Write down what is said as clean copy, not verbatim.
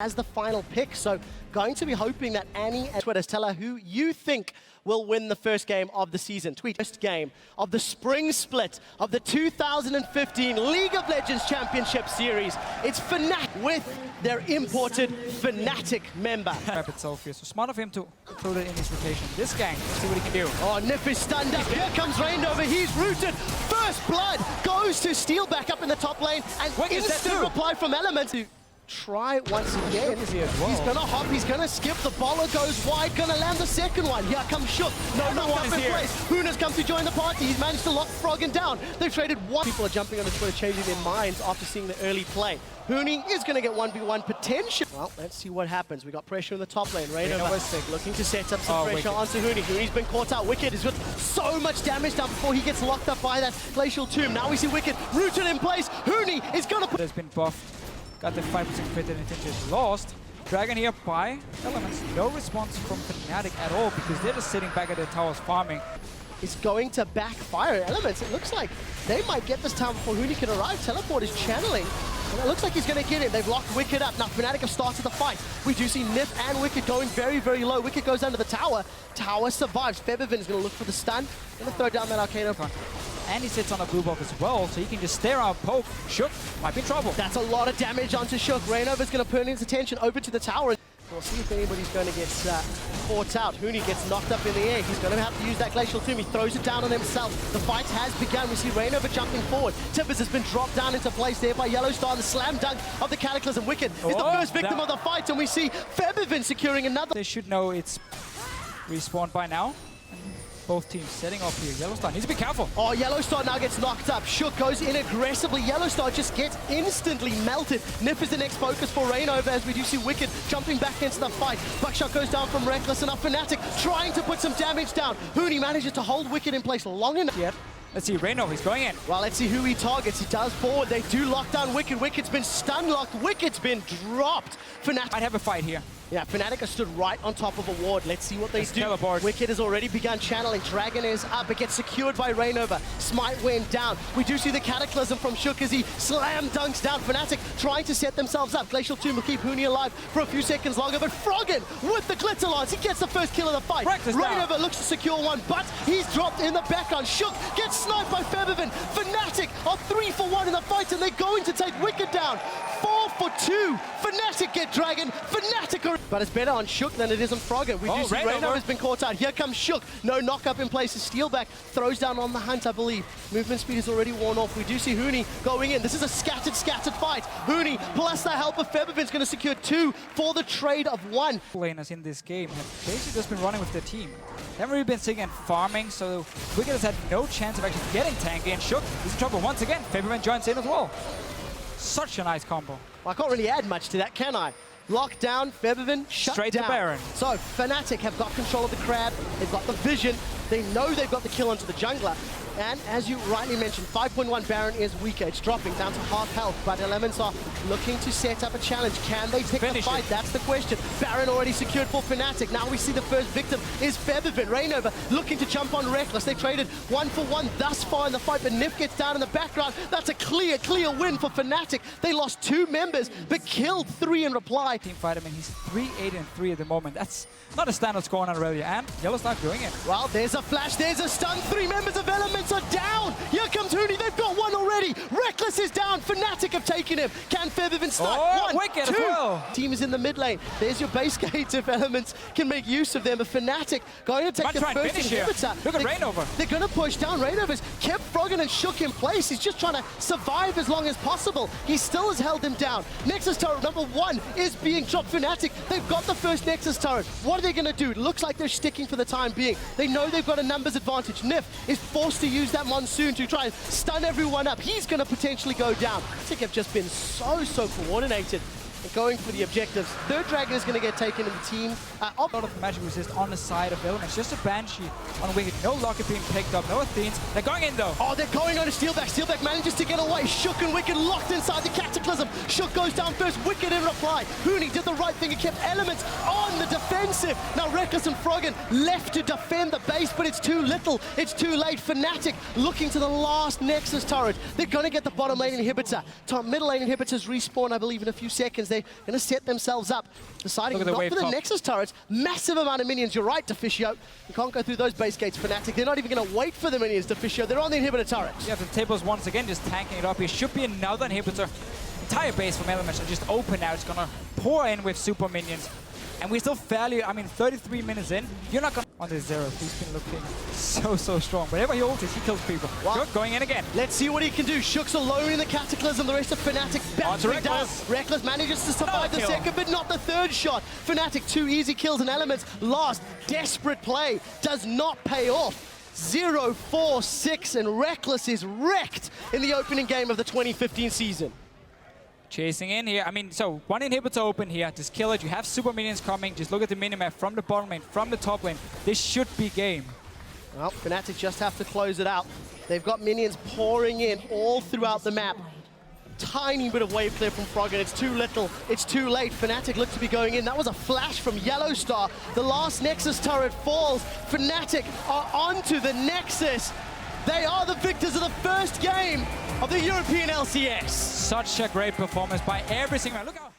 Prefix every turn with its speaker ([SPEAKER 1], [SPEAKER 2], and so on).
[SPEAKER 1] as the final pick, so going to be hoping that Annie and Twitter tell her who you think will win the first game of the season. Tweet first game of the spring split of the 2015 League of Legends Championship Series. It's Fnatic with their imported Fnatic member.
[SPEAKER 2] Trap itself here, so smart of him to throw that in his rotation. This gang, let's see what he can do.
[SPEAKER 1] Oh, Nif is stunned up. Here comes Rainover. He's rooted. First blood goes to Steel back up in the top lane, and instant reply from Element to try once again. He's gonna hop, he's gonna skip, the baller goes wide, gonna land the second one. Here comes Shook, no knock up in place. Huna's come to join the party, he's managed to lock Froggen down. They've traded one. People are jumping on the Twitter, changing their minds after seeing the early play. Huni is gonna get 1v1 potential. Well, let's see what happens. We got pressure in the top lane. Rainover looking to set up some pressure onto Huni. Huni's been caught out. Wicked is with so much damage down before he gets locked up by that Glacial Tomb. Now we see Wicked rooted in place. Huni is gonna put...
[SPEAKER 2] Has been buffed. Got the 5% crit and just lost. Dragon here by Elements. No response from Fnatic at all because they're just sitting back at their towers farming.
[SPEAKER 1] Is going to backfire Elements. It looks like they might get this town before Huni can arrive. Teleport is channeling. And it looks like he's going to get him. They've locked Wicked up. Now Fnatic have started the fight. We do see Nif and Wicked going very, very low. Wicked goes under the tower. Tower survives. Febiven is going to look for the stun. Going to throw down that Arcano.
[SPEAKER 2] And he sits on a blue buff as well, so he can just stare out, poke. Shook might be in trouble.
[SPEAKER 1] That's a lot of damage onto Shook. Rainover's going to turn his attention over to the tower. We'll see if anybody's going to get caught out. Huni gets knocked up in the air. He's going to have to use that Glacial Tomb. He throws it down on himself. The fight has begun. We see Rainover jumping forward. Timbers has been dropped down into place there by Yellowstar. The slam dunk of the Cataclysm. Wicked is the first victim of the fight, and we see Febiven securing another.
[SPEAKER 2] They should know it's respawned by now. Both teams setting off here. Yellowstar needs to be careful. Oh,
[SPEAKER 1] Yellowstar now gets knocked up. Shook goes in aggressively. Yellowstar just gets instantly melted. Nif is the next focus for Rainover as we do see Wicked jumping back into the fight. Buckshot goes down from Reckless, and now Fnatic trying to put some damage down. Huni manages to hold Wicked in place long enough.
[SPEAKER 2] Yep. Let's see, Rainover, he's going in.
[SPEAKER 1] Well, let's see who he targets. He does forward. They do lock down Wicked. Wicked's been stun locked. Wicked's been dropped. Fnatic
[SPEAKER 2] might have a fight here.
[SPEAKER 1] Yeah, Fnatic has stood right on top of a ward. Let's see what they do.
[SPEAKER 2] Teleport.
[SPEAKER 1] Wicked has already begun channeling. Dragon is up. It gets secured by Rainover. Smite went down. We do see the Cataclysm from Shook as he slam dunks down. Fnatic trying to set themselves up. Glacial Tomb will keep Huni alive for a few seconds longer, but Froggen with the Glitter Lance. He gets the first kill of the fight. Rainover looks to secure one, but he's dropped in the background. Shook gets sniped by Febiven. Fnatic are 3 for 1 in the fight, and they're going to take Wicked down. 4 for 2. Fnatic get Dragon. Fnatic are... But it's better on Shook than it is on Froggen. We do see Rainover has been caught out. Here comes Shook. No knock up in place. Steelback throws down on the hunt, I believe. Movement speed is already worn off. We do see Huni going in. This is a scattered fight. Huni plus the help of Febiven's going to secure 2 for the trade of 1.
[SPEAKER 2] Laners in this game have basically just been running with their team. They haven't really been sitting and farming, so Wicked has had no chance of actually getting tanky, and Shook is in trouble once again. Febiven joins in as well. Such a nice combo.
[SPEAKER 1] Well, I can't really add much to that, can I? Locked down, Febiven shut
[SPEAKER 2] straight
[SPEAKER 1] down.
[SPEAKER 2] To Baron.
[SPEAKER 1] So Fnatic have got control of the crab. They've got the vision. They know they've got the kill onto the jungler. And as you rightly mentioned, 5.1 Baron is weaker. It's dropping down to half health, but Elements are looking to set up a challenge. Can they pick the fight? That's the question. Baron already secured for Fnatic. Now we see the first victim is Febiven. Rainover looking to jump on Reckless. They traded 1 for 1 thus far in the fight, but Nif gets down in the background. That's a clear win for Fnatic. They lost 2 members, but killed 3 in reply.
[SPEAKER 2] Team fight, I mean, he's 3-8-3 at the moment. That's not a standard score on Aurelia, and Yellowstar doing it.
[SPEAKER 1] Well, there's a flash, there's a stun. 3 members of Elements are down. Here comes Huni. They've got 1 already. Reckless is down. Fnatic have taken him. Can Febiven start? 1, 2.
[SPEAKER 2] As well.
[SPEAKER 1] Team is in the mid lane. There's your base gates if Elements can make use of them. But Fnatic going to take the first inhibitor.
[SPEAKER 2] Look at Rainover.
[SPEAKER 1] They're going to push down. Rainover's kept Froggen and Shook in place. He's just trying to survive as long as possible. He still has held him down. Nexus turret number 1 is being dropped. Fnatic, they've got the first Nexus turret. What are they going to do? It looks like they're sticking for the time being. They know they've got a numbers advantage. Nif is forced to use that Monsoon to try and stun everyone up. He's going to potentially go down. I think have just been so coordinated and going for the objectives. Third Dragon is going to get taken in the team.
[SPEAKER 2] A lot of magic resist on the side of Elements. Just a Banshee on Wicked. No Locket being picked up. No Athenes. They're going in though.
[SPEAKER 1] Oh, they're going on to Steelback. Steelback manages to get away. Shook and Wicked locked inside the Cataclysm. Shook goes down first. Wicked in reply. Huni did the right thing and kept Elements on the defensive. Now Reckless and Froggen left to defend the base, but it's too little. It's too late. Fnatic looking to the last Nexus turret. They're going to get the bottom lane inhibitor. Top middle lane inhibitors respawn, I believe, in a few seconds. as they're going to set themselves up, deciding not for the Nexus turrets. Massive amount of minions, you're right, Deficio. You can't go through those base gates, Fnatic. They're not even going to wait for the minions, Deficio. They're on the inhibitor turrets.
[SPEAKER 2] Yeah, the tables once again just tanking it up. Here should be another inhibitor. Entire base from Elements are just open now. It's going to pour in with super minions. And we're still fairly, 33 minutes in. You're not going to... On the Zero, he's been looking so strong. Whenever he ults, he kills people. Shook going in again.
[SPEAKER 1] Let's see what he can do. Shook's alone in the Cataclysm. The rest of Fnatic battering down. Reckless manages to survive the second, but not the third shot. Fnatic, 2 easy kills and Elements lost. Desperate play does not pay off. 0-4-6, and Reckless is wrecked in the opening game of the 2015 season.
[SPEAKER 2] Chasing in here. So one inhibitor open here. Just kill it. You have super minions coming. Just look at the minimap from the bottom lane, from the top lane. This should be game.
[SPEAKER 1] Well, Fnatic just have to close it out. They've got minions pouring in all throughout the map. Tiny bit of wave clear from Froggen. It's too little. It's too late. Fnatic look to be going in. That was a flash from Yellowstar. The last Nexus turret falls. Fnatic are onto the Nexus. They are the victors of the first game of the European LCS.
[SPEAKER 2] Such a great performance by every single... Look how...